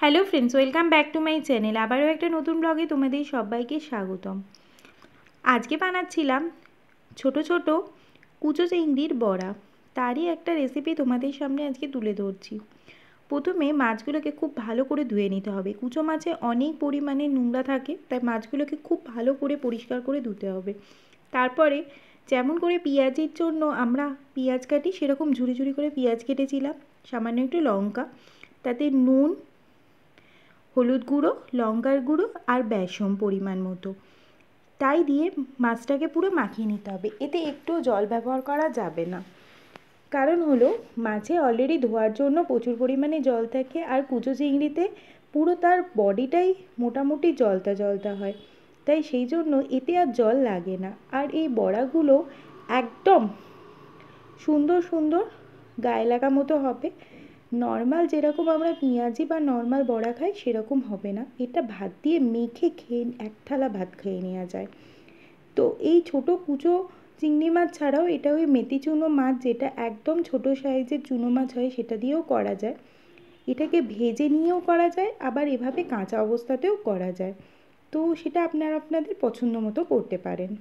Hello friends, welcome back to my channel. আবারও একটা নতুন ব্লগে তোমাদের সবাইকে স্বাগতম। আজকে বানাচ্ছিলাম ছোট ছোট কুচো চিংড়ির বড়া। তারই একটা রেসিপি তোমাদের সামনে আজকে তুলে ধরছি। প্রথমে মাছগুলোকে খুব ভালো করে ধুয়ে নিতে হবে। কুচো মাছে অনেক পরিমাণে নোংরা থাকে, তাই মাছগুলোকে খুব ভালো করে পরিষ্কার করে ধুতে হবে। তারপরে যেমন করে পেঁয়াজের জন্য আমরা পেঁয়াজ কাটি, সেরকম ঝুরি ঝুরি করে পেঁয়াজ কেটেছিলাম, সামান্য একটু লঙ্কা, তাতে নুন, হলুদ গুঁড়ো, লঙ্কার গুঁড়ো আর বেসন পরিমাণ মতো, তাই দিয়ে মাছটাকে পুরো মাখিয়ে নিতে হবে। এতে একটু জল ব্যবহার করা যাবে না, কারণ হলো মাছে অলরেডি ধোয়ার জন্য প্রচুর পরিমাণে জল থাকে, আর কুচো চিংড়িতে পুরো তার বডিটাই মোটামুটি জলতা জলতা হয়, তাই সেই জন্য এতে আর জল লাগে না। আর এই বড়াগুলো একদম সুন্দর সুন্দর গায়ে লাগা মতো হবে। নর্মাল যেরকম আমরা পেঁয়াজি বা নর্মাল বড়া খাই সেরকম হবে না। এটা ভাত দিয়ে মেখে খেয়ে এক থালা ভাত খেয়ে নেওয়া যায়। তো এই ছোট কুচো চিংড়ি মাছ ছাড়াও এটা ওই মেথি চুনো মাছ, যেটা একদম ছোট সাইজের চুনো মাছ হয়, সেটা দিয়েও করা যায়। এটাকে ভেজে নিয়েও করা যায়, আবার এভাবে কাঁচা অবস্থাতেও করা যায়। তো সেটা আপনারা আপনাদের পছন্দ মতো করতে পারেন।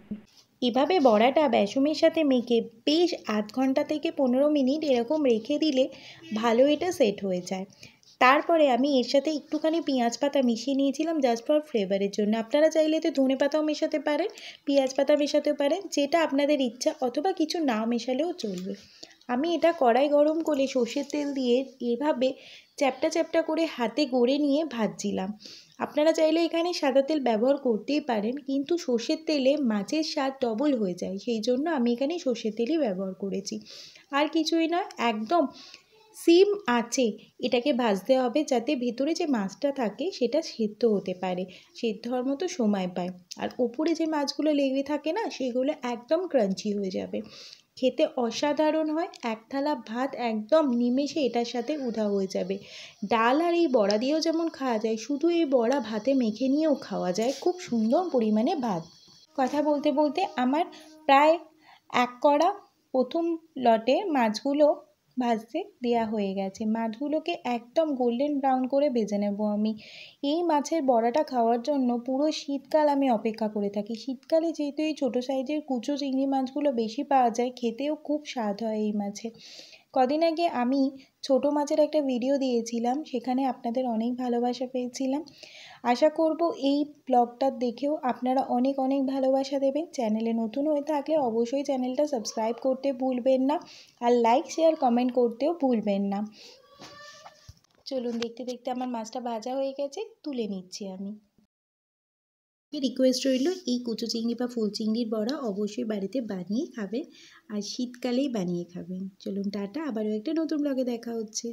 এভাবে বড়াটা বেসনের সাথে মেখে বেশ আধ ঘন্টা থেকে 15 মিনিট এরকম রেখে দিলে ভালো এটা সেট হয়ে যায়। তারপরে আমি এর সাথে একটুখানি পেঁয়াজ পাতা মিশিয়ে নিয়েছিলাম জাস্ট ফর ফ্লেভারের জন্য। আপনারা চাইলে তো ধনে পাতাও মেশাতে পারেন, পেঁয়াজ পাতা মেশাতে পারেন, যেটা আপনাদের ইচ্ছা, অথবা কিছু না মেশালেও চলবে। আমি এটা কড়াই গরম করে সর্ষের তেল দিয়ে এভাবে চ্যাপটা চ্যাপটা করে হাতে গড়ে নিয়ে ভাজছিলাম। আপনারা চাইলে এখানে সাদা তেল ব্যবহার করতেই পারেন, কিন্তু সর্ষের তেলে মাছের স্বাদ ডবল হয়ে যায়, সেই জন্য আমি এখানে সর্ষের তেলই ব্যবহার করেছি। আর কিছুই না, একদম সিম আঁচে এটাকে ভাজতে হবে, যাতে ভেতরে যে মাছটা থাকে সেটা সেদ্ধ হতে পারে, সেদ্ধ হওয়ার মতো সময় পায়। আর ওপরে যে মাছগুলো লেগে থাকে না, সেগুলো একদম ক্রাঞ্চি হয়ে যাবে। খেতে অসাধারণ হয়। এক থালা ভাত একদম নিমেষে এটার সাথে উধাও হয়ে যাবে। ডাল আর এই বড়া দিয়েও যেমন খাওয়া যায়, শুধু এই বড়া ভাতে মেখে নিয়েও খাওয়া যায় খুব সুন্দর পরিমাণে ভাত। কথা বলতে বলতে আমার প্রায় এক কড়া প্রথম লটে মাছগুলো ভাজতে দেওয়া হয়ে গেছে। মাছগুলোকে একদম গোল্ডেন ব্রাউন করে ভেজে নেব আমি। এই মাছের বড়াটা খাওয়ার জন্য পুরো শীতকাল আমি অপেক্ষা করে থাকি। শীতকালে যেহেতু এই ছোটো সাইজের কুচো চিংড়ি মাছগুলো বেশি পাওয়া যায়, খেতেও খুব স্বাদ হয় এই মাছে। কদিন আগে আমি ছোটো মাছের একটা ভিডিও দিয়েছিলাম, সেখানে আপনাদের অনেক ভালোবাসা পেয়েছিলাম। আশা করব এই ব্লগটা দেখেও আপনারা অনেক অনেক ভালোবাসা দেবেন। চ্যানেলে নতুন হয়ে থাকলে অবশ্যই চ্যানেলটা সাবস্ক্রাইব করতে ভুলবেন না, আর লাইক শেয়ার কমেন্ট করতেও ভুলবেন না। চলুন, দেখতে দেখতে আমার মাছটা ভাজা হয়ে গেছে, তুলে নিচ্ছি আমি। রিকোয়েস্ট রইল, এই কুচো চিংড়ি বা ফুল চিংড়ির বড়া অবশ্যই বাড়িতে বানিয়ে খাবেন, আর শীতকালেই বানিয়ে খাবেন। চলুন টাটা, আবারও একটা নতুন ব্লগে দেখা হচ্ছে।